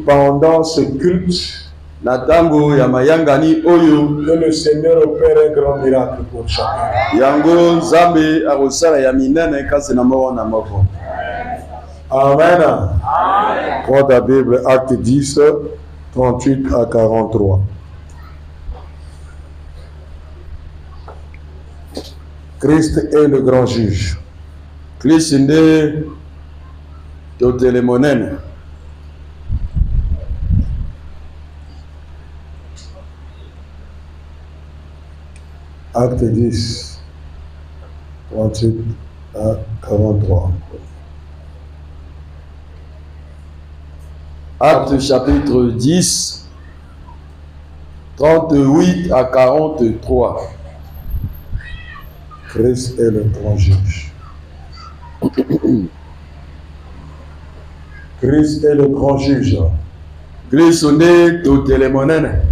Pendant ce culte, Natango ya mayangani oyo que le Seigneur opère un grand miracle pour chacun. Yango Zambe arosala ya minene kasi na moko na moko. Amen. Amen. Prends ta Bible, Acte 10, 38 à 43. Christ est le grand juge. Christ nde totele monene. Acte 10, 38 à 43. Acte chapitre 10, 38 à 43. Christ est le grand juge. Christ est le grand juge. Christ nde totele monene.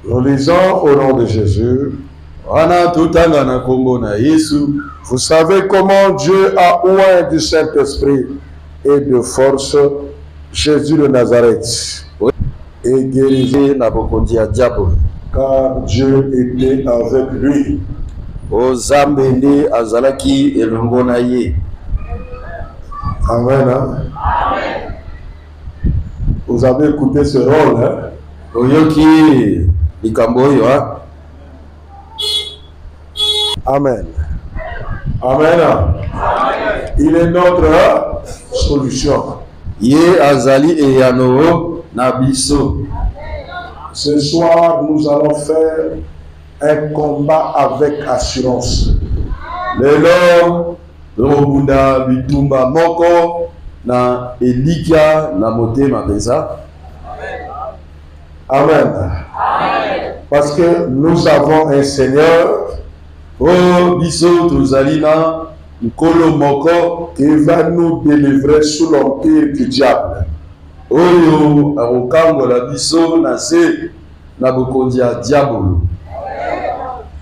Nous lisons au nom de Jésus. Vous savez comment Dieu a oint du Saint-Esprit et de force Jésus de Nazareth et guérisé car Dieu était avec lui. Amen. Hein? Vous avez écouté ce rôle, hein? Amen. Amen. Il est notre solution. Ce soir, nous allons faire un combat avec assurance. Lelo robunda bitumba moko na elikia na motema penza. Amen. Amen. Parce que nous avons un Seigneur qui va nous délivrer sous l'empire du diable.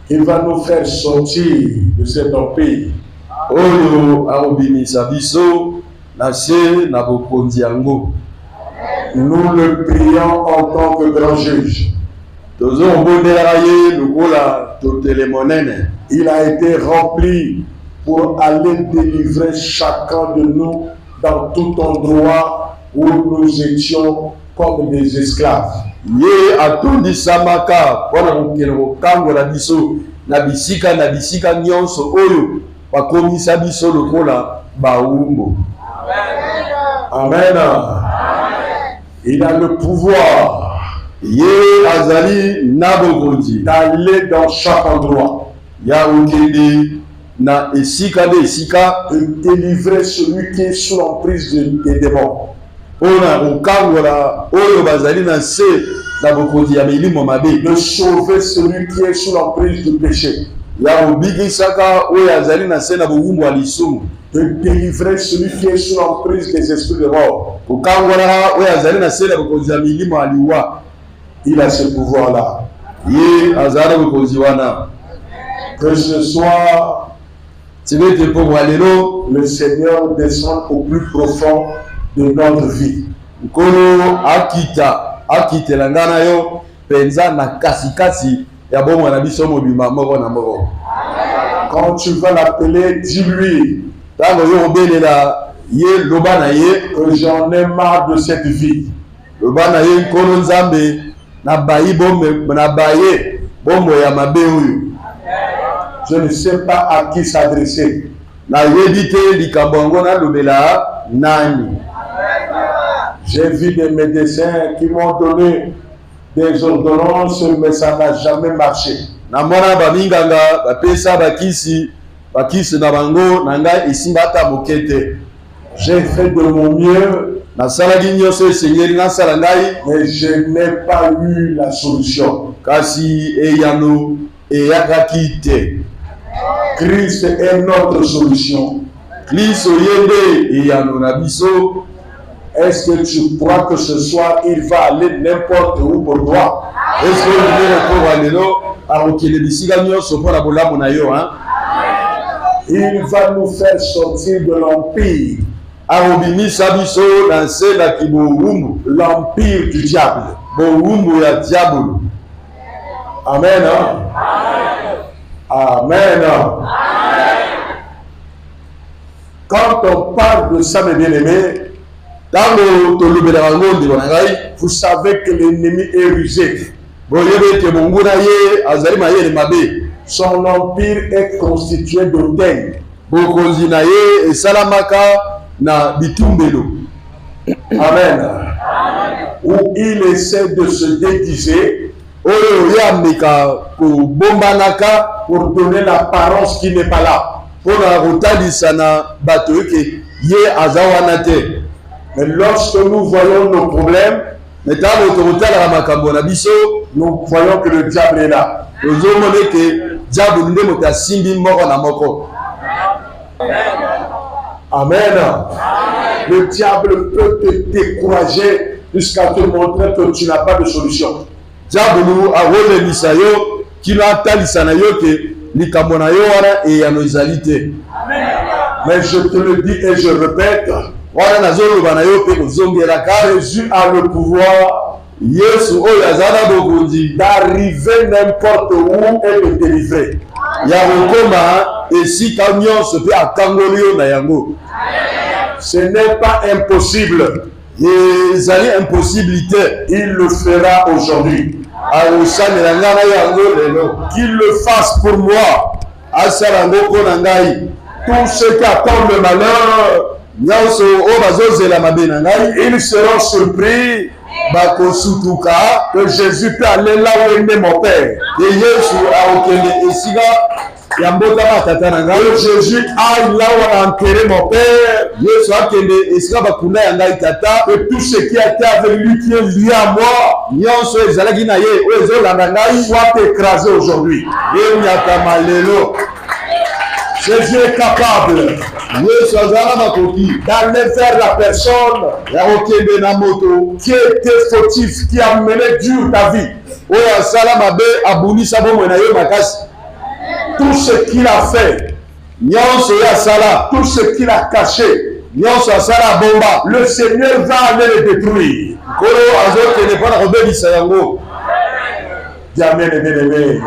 Il va nous faire sortir de cet empire. Nous le prions en tant que grand juge. Il a été rempli pour aller délivrer chacun de nous dans tout endroit où nous étions comme des esclaves. Amen. Il a le pouvoir d'aller dans chaque endroit de délivrer celui qui est sous l'emprise des démons. De sauver celui qui est sous l'emprise du péché. De délivrer celui qui est sous l'emprise des esprits de mort. Il a ce pouvoir-là. Que ce soit le Seigneur descend au plus profond de notre vie. Quand tu vas l'appeler, dis-lui que j'en ai marre de cette vie. Je ne sais pas à qui s'adresser. J'ai vu des médecins qui m'ont donné des ordonnances, mais ça n'a jamais marché. J'ai fait de mon mieux, mais je n'ai pas eu la solution. Christ est notre solution. Est-ce que tu crois que ce soir il va aller n'importe où pour toi? Il va nous faire sortir de l'empire. Arobimisa biso na nse na kibohumbu. L'empire du diable. Bohumbu ya diabolo. Amen. Amen. Quand on parle de ça, mes bien-aimés, vous savez que l'ennemi est rusé. Son empire est constitué d'autels. Amen. Où il essaie de se déguiser pour donner l'apparence qui n'est pas là. Mais lorsque nous voyons nos problèmes, nous voyons que le diable est là. Amen. Le diable peut te décourager jusqu'à te montrer que tu n'as pas de solution. Mais je te le dis et je répète, Jésus a le pouvoir d'arriver n'importe où et de délivrer. Ce n'est pas impossible. Il le fera aujourd'hui. Qu'il le fasse pour moi. Tous ceux qui attendent le malheur, ils seront surpris que Jésus peut aller là où est né mon Père. Que Jésus aille là où a enterré mon Père. Et tout ce qui a été avec lui, qui est lié à moi, soit écrasé aujourd'hui. Jésus est capable d'aller vers la personne qui était fautif, qui a mené dur ta vie. Tout ce qu'il a fait, tout ce qu'il a caché, le Seigneur va aller le détruire. Amen, bien-aimé.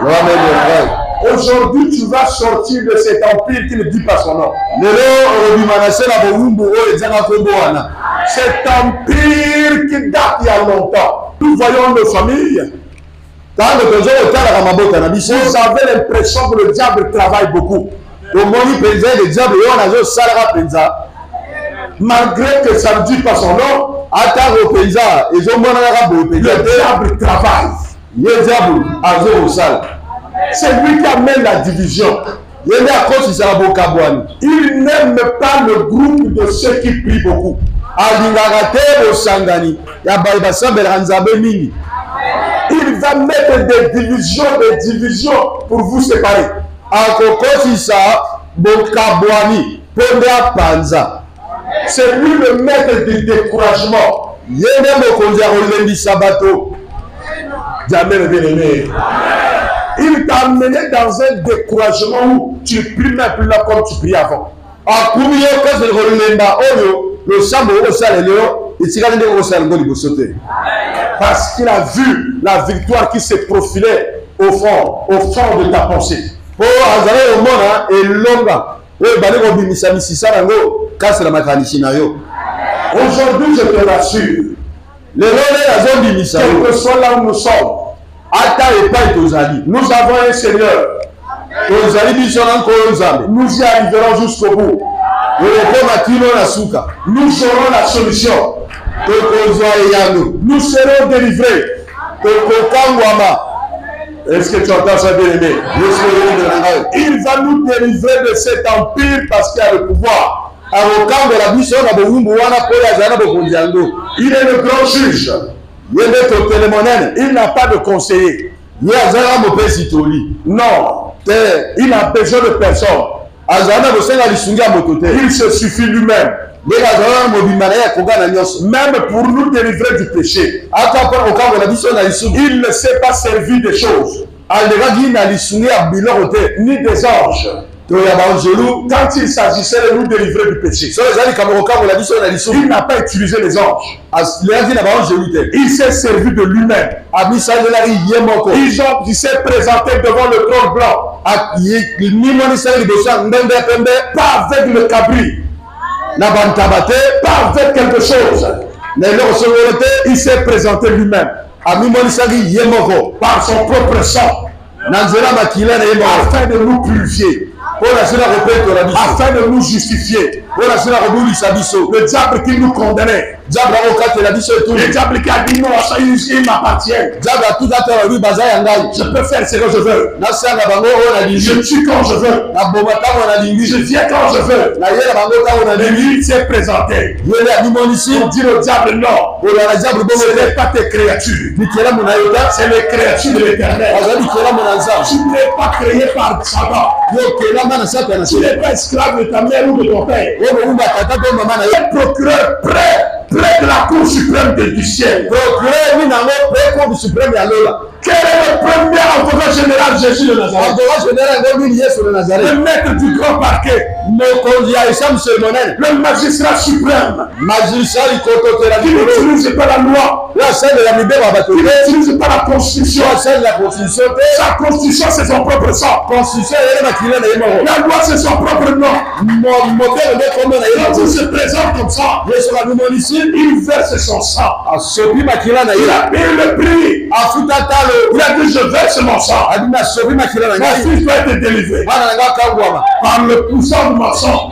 Aujourd'hui, tu vas sortir de cet empire qui ne dit pas son nom. Cet empire qui date il y a longtemps. Nous voyons nos familles. Vous avez l'impression que le diable travaille beaucoup. Malgré que ça ne dit pas son nom, le diable travaille. C'est lui qui amène la division. Il n'aime pas le groupe de ceux qui prient beaucoup. Il va mettre des divisions pour vous séparer. C'est lui le maître du découragement. Jamais bien-aimé. Il t'a amené dans un découragement où tu ne pries même plus là comme tu priais avant. Parce qu'il a vu la victoire qui s'est profilée au fond de ta pensée. Aujourd'hui, je te l'assure, quel que soit là où nous sommes, nous avons un Seigneur. Nous y arriverons jusqu'au bout. Nous aurons la solution. Nous serons délivrés. Est-ce que tu entends ça, bien-aimé? Il va nous délivrer de cet empire parce qu'il a le pouvoir. Il est le grand juge. Il n'a pas de conseiller. Non, il n'a besoin de personne. Il se suffit lui-même. Même pour nous délivrer du péché. Il ne s'est pas servi des choses, ni des anges. Quand il s'agissait de nous délivrer du péché, il n'a pas utilisé les anges. Il s'est servi de lui-même. Il s'est présenté devant le trône blanc. Pas avec le cabri. Pas avec quelque chose. Il s'est présenté lui-même. Par son propre sang. Afin de nous purifier. Afin de nous justifier. Le diable qui nous condamnait. Le diable qui a dit non, il m'appartient. Je peux faire ce que je veux. Je tue quand je veux. Je viens quand je veux. Et lui, il s'est présenté. Il dit au diable non. Ce n'est pas tes créatures. C'est les créatures de l'Éternel. Tu n'es pas créé par Satan. Tu n'es pas esclave de ta mère ou de ton père. Le procureur près de la Cour suprême du ciel. Quel est le premier avocat général Jésus de Nazareth? Le maître du grand parquet. Le magistrat suprême. Qui n'utilise pas la loi. Qui n'utilise pas la constitution. Sa constitution, c'est son propre sang. La loi, c'est son propre nom. Quand il se présente comme ça, il verse son sang. Il a payé le prix. Il a dit je verse mon sang. Mon fils doit être délivré. Par le poussant de mon sang,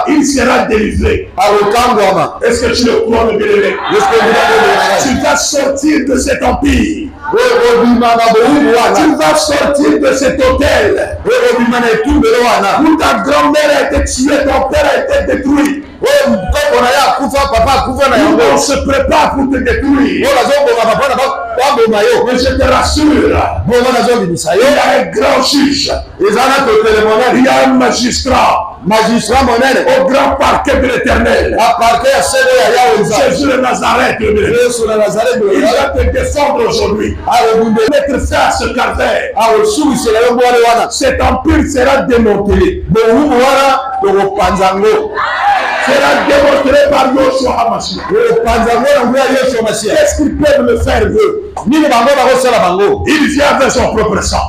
il sera délivré. Est-ce que tu le crois, le bien-aimé? Tu vas sortir de cet empire. Tu vas sortir de cet hôtel où ta grand-mère a été tuée, ton père a été détruit. On se prépare pour te détruire. Mais je te rassure, il y a un grand juge, il y a un magistrat au grand parquet de l'Éternel. Jésus de Nazareth, il va te défendre aujourd'hui. Mettre fin à ce calvaire. Cet empire sera démonté. Sera démontré par Yoshua HaMashiach. Qu'est-ce qu'ils peuvent le faire eux? Il vient avec son propre sang.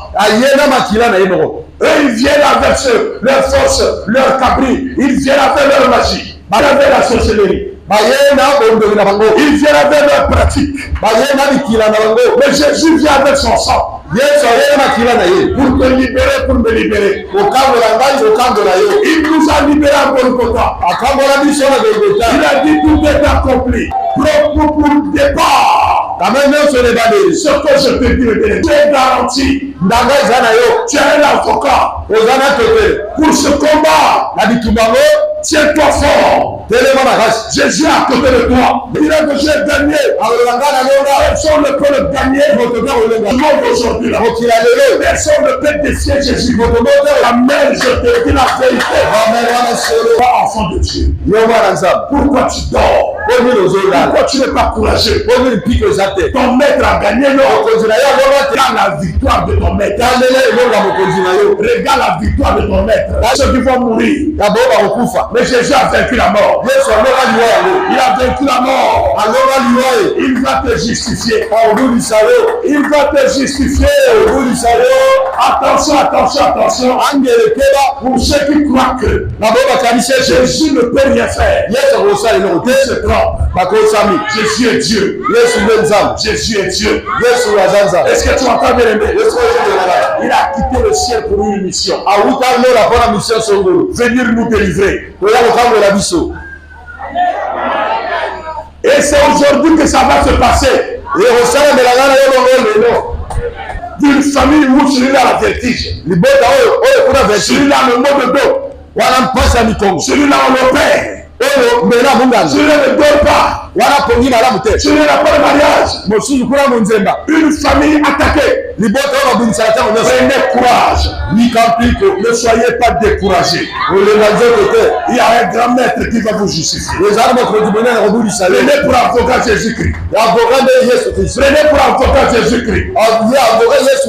Eux, ils viennent avec leur force, leur cabri. Ils viennent avec leur magie. Avec la sorcellerie. Ils viennent avec leur pratique. Mais Jésus vient avec son sang. Pour te libérer, pour me libérer. Il nous a libérés à Golgotha. Il a dit tout est accompli. Pour le départ. Ce que je te dis, tu es garanti. Tu es un avocat. Pour ce combat, tiens-toi fort. Jésus est à côté de toi. Il a que j'ai gagné. Personne ne peut le gagner. Le monde aujourd'hui là. Personne ne peut défier Jésus. Amen. Je te dis la vérité. Pas enfant de Dieu. Pourquoi tu dors? Pourquoi tu n'es pas courageux? Ton maître a gagné. Regarde la victoire de ton maître. Regarde la victoire de ton maître. Ceux qui vont mourir. Mais Jésus a vaincu la mort. Il a vaincu la mort. Il va te justifier. Il va te justifier. Attention, attention, attention. Pour ceux qui croient que Jésus ne peut rien faire. Ils se trompent. Jésus est Dieu. Jésus est Dieu. Est-ce que tu entends bien aimé? Il a quitté le ciel pour une mission. Venir nous délivrer. Et c'est aujourd'hui que ça va se passer. D'une famille où celui-là a la vertige. Celui-là a le mot de dos. Celui-là on le perd. Celui-là ne dort pas. Ce n'est pas le mariage. Une famille attaquée. Prenez courage. Ne soyez pas découragés. Il y a un grand maître qui va vous justifier. Prenez pour avocat Jésus-Christ. Prenez pour avocat Jésus-Christ.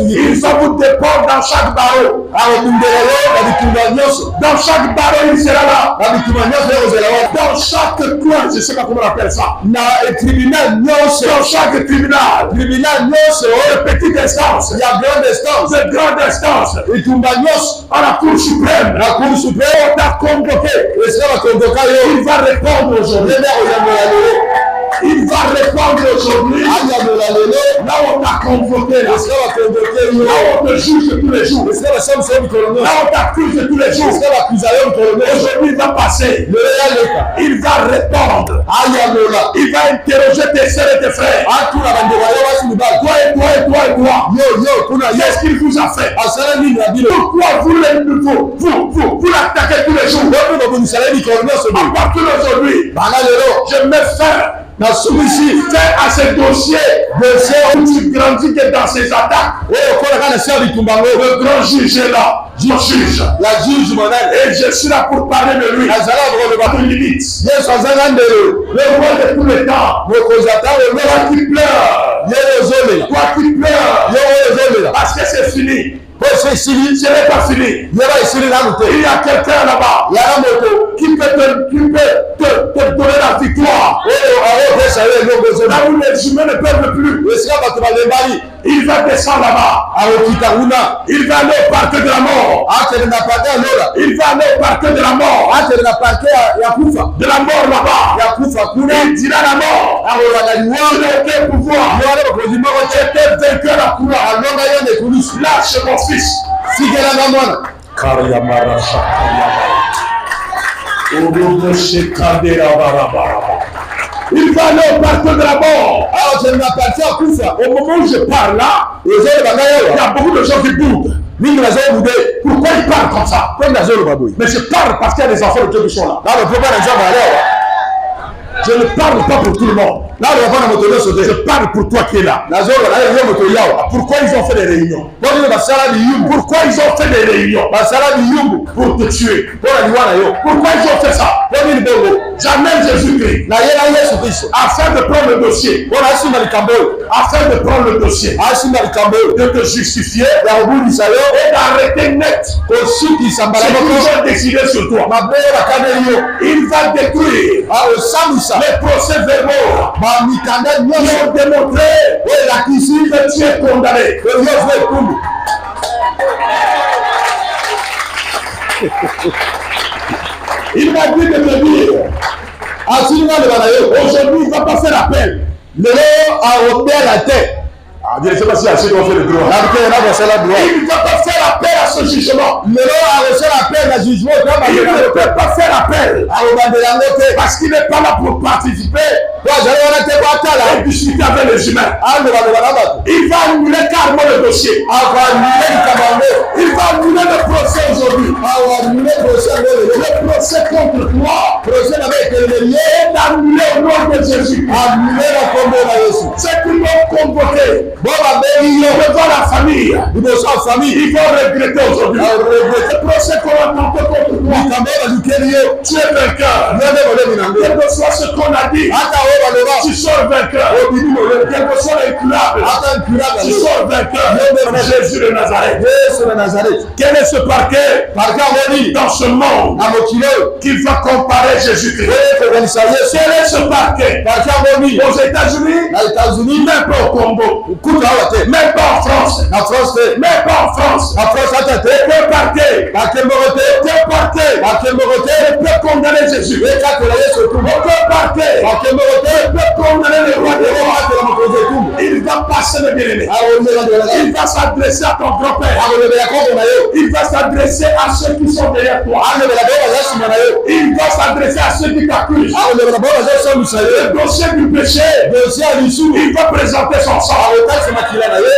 Il va vous dépendre dans chaque barreau. Dans chaque barreau, il sera là. Dans chaque coin, je ne sais pas comment on appelle ça. Dans chaque tribunal. De petite instance. De grande instance. À la Cour suprême. On t'a convoqué. Il va répondre aujourd'hui. Il va répondre aujourd'hui. Là où on t'a convoqué. Là où on te juge tous les jours. Là où on t'accuse tous les jours. Aujourd'hui, il va passer. Il va répondre. Il va interroger tes soeurs et tes frères. Toi et toi et toi et toi. Qu'est-ce qu'il vous a fait? Pourquoi vous l'attaquez tous les jours? À partir d'aujourd'hui, je mets fin à ce dossier où tu grandis que dans ces attaques. Le grand juge est là. Et je suis là pour parler de lui. Pas de limite. Le roi de tous les temps. Toi qui pleures. Parce que c'est fini. Ce n'est pas fini. Il y a quelqu'un là-bas qui peut te donner la victoire. Là où les humains ne peuvent plus. Il va descendre là-bas. Il va aller au parc de la mort. Il va aller au parc de la mort. De la mort là-bas. Il dira la mort. Tu n'as aucun pouvoir. Tu étais vainqueur à courir. Lâche mon fils. Il va aller au parc de la mort. Au moment où je parle là, il y a beaucoup de gens qui doutent. Pourquoi il parle comme ça? Mais je parle parce qu'il y a des enfants de Dieu qui sont là. Je ne parle pas pour tout le monde. Je parle pour toi qui es là. Pourquoi ils ont fait des réunions? Pourquoi ils ont fait des réunions? Pour te tuer. Pourquoi ils ont fait ça? J'amène Jésus-Christ afin de prendre le dossier. Afin de prendre le dossier. De te justifier et d'arrêter net ce qu'ils ont décidé sur toi. Il va détruire les procès-verbaux qui ont démontré que tu es condamné. Il m'a dit de me dire, aujourd'hui il ne va pas faire appel. Je ne sais pas si assez doit faire le droit. Il ne va pas faire appel à ce jugement. Il ne peut pas faire appel. Parce qu'il n'est pas là pour participer. Et discuter avec les humains. Il va annuler carrément le dossier. Il va annuler le procès aujourd'hui. Le procès contre toi. Et d'annuler au nom de Jésus. C'est qu'ils m'ont convoqué. Devant la famille. Ils vont regretter aujourd'hui. Le procès qu'on a tenté contre toi. Tu es vainqueur. Quel que soit ce qu'on a dit. Tu sors vainqueur. Quel que soit l'incurable. Tu sors vainqueur. Jésus de Nazareth. Quel est ce parquet dans ce monde qui va comparer Jésus-Christ? Quel est ce parquet aux États-Unis? Même pas au Congo. Même pas en France. Même pas en France. Quel parquet peut condamner Jésus? Quel parquet peut condamner le roi des rois? Il va passer le bien-aimé. Il va s'adresser à ton grand-père. Il va s'adresser à ceux qui sont derrière toi. Il va s'adresser à ceux qui t'accusent. Le dossier du péché, il va présenter son sang.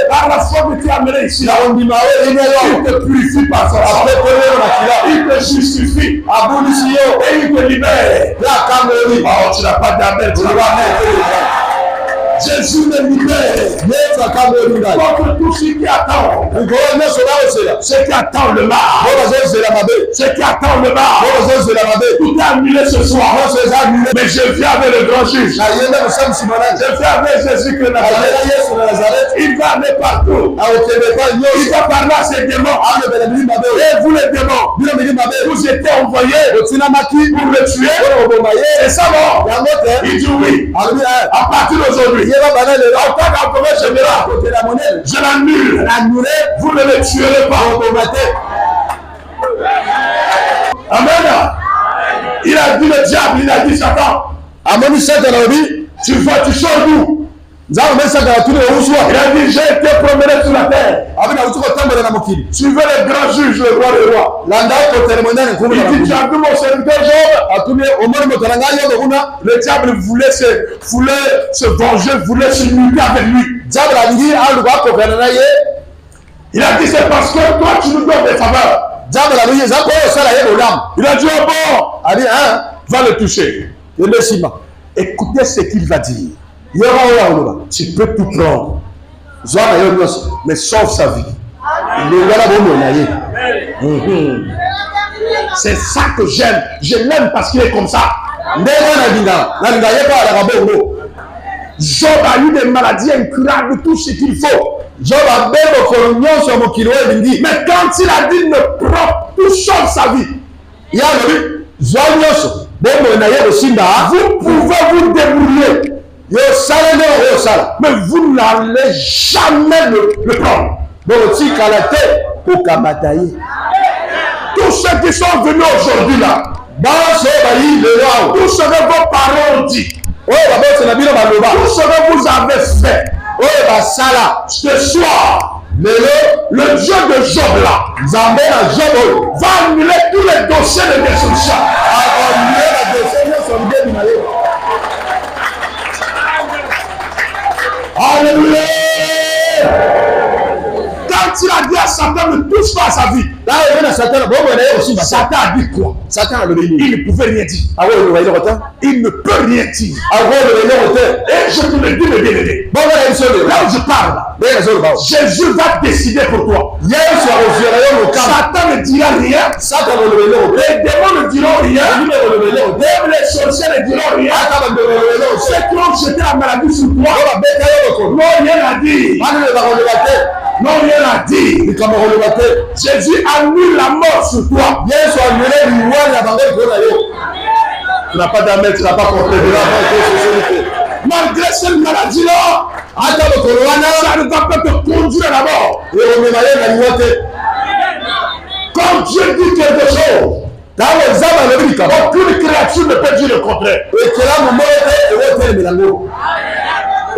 Par la foi que tu as amené ici. Il te purifie par son sang. Il te justifie. Et il te libère. Oh, tu n'as pas d'appel, tu n'as pas d'appel. Jésus me libère contre tout ce qui attend. Ce qui attend le mal. Ce qui attend le mal. Tout est annulé ce soir. Mais je viens avec le grand juge. Je viens avec Jésus que Nazareth. Il va aller partout. Il va parler à ses démons. Et vous les démons, vous étiez envoyés pour le tuer. C'est ça, non? Il dit oui. À partir d'aujourd'hui, en tant qu'envoyé général, je l'annule. Vous ne le tuerez pas. Amen. Il a dit le diable, il a dit Satan. Tu vois, tu sors d'où? Il a dit, j'ai été promené sur la terre. Tu veux le grand juge, le roi des rois. Il dit, tu as vu mon serviteur Job. Le diable voulait se venger, voulait se lutter avec lui. Il a dit, c'est parce que toi, tu nous donnes des faveurs. Il a dit, oh bon, va le toucher. Écoutez ce qu'il va dire. Tu peux tout prendre, mais sauve sa vie. C'est ça que j'aime. Je l'aime parce qu'il est comme ça. Job a eu des maladies incurables, tout ce qu'il faut. Mais quand il a dit ne prends tout sauve sa vie, vous pouvez vous débrouiller. Mais vous n'allez jamais le prendre. Tous ceux qui sont venus aujourd'hui là, tout ce que vos parents ont dit, tout ce que vous avez fait, ce soir, le Dieu de Job là, va annuler tous les dossiers de destruction. Alléluia. Quand il a dit à Satan ne touche pas à sa vie, Satan a dit quoi? Il ne pouvait rien dire. Il ne peut rien dire. Et je te le dis, le bien-aimé. Là où je parle, Jésus va décider pour toi. Satan ne dira rien. Les démons ne diront rien. Même les sorciers ne diront rien. Ceux qui ont jeté la maladie sur toi n'ont rien à dire. Non, rien à dire. Jésus annule la mort sur toi. Tu n'as pas d'amen, tu n'as pas compris. Malgré cette maladie-là, ça ne va pas te conduire à la mort. Quand Dieu dit quelque chose, aucune créature ne peut dire le contraire.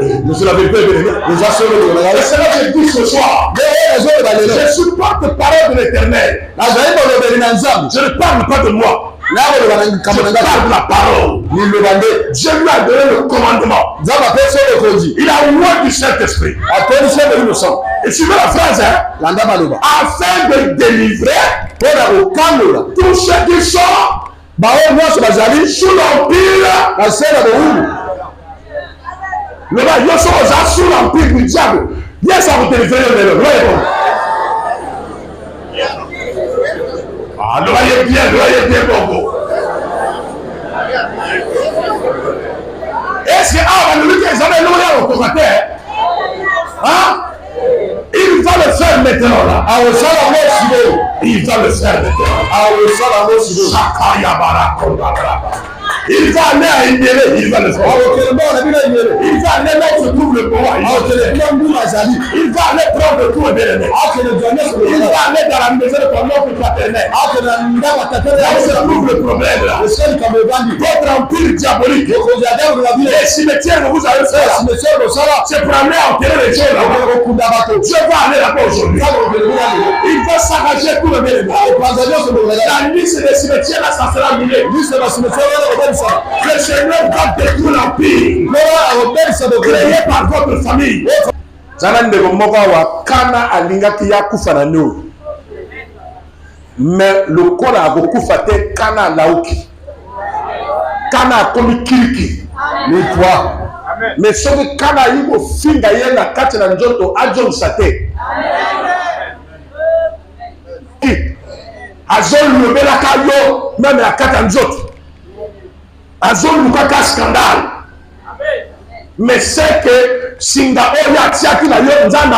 Nous l'avons fait, nous assurons. Et c'est là que je dis ce soir. Je suis porte-parole de l'Éternel. Je ne parle pas de moi. Je parle de la parole. Dieu lui a donné le commandement. Il a ouvert du Saint-Esprit. Et tu veux la phrase, hein? Afin de délivrer tous ceux qui sont sous l'empire. Le gars, ils sont sous l'empire du diable. Yes, ça vous téléphoner le ah, le voyez bien, bon. Est-ce que, le week-end, ils avaient l'oreille au commentaire? Hein? Il va le faire maintenant, là. Il va le faire maintenant. Il va aller à Indélé, il va le faire. Il va aller là où se trouve le pouvoir. Il va aller prendre le tour de l'ennemi. Il va aller dans la maison de ton oncle paternel. Là où se trouve le problème là. Votre empire diabolique. Les cimetières que vous avez fait là, c'est pour aller enterrer les gens là. Dieu va aller là-bas aujourd'hui. Il va s'arranger tout le bien. La liste des cimetières là, ça sera annulé. Le Seigneur va détruire l'empire créé par votre famille. zana ndeko moko wa kana alingaki ya kufa na nyo mais lokola akokufa te kana alauki kana akomi kiriki ni toi mais soki kana ayi kofinga ye na kati na nzoto azongisa te azolobelaka yo meme na kati ya nzoto azolukaka scandale mais c'est que singa oyo atiaki na yo nzambe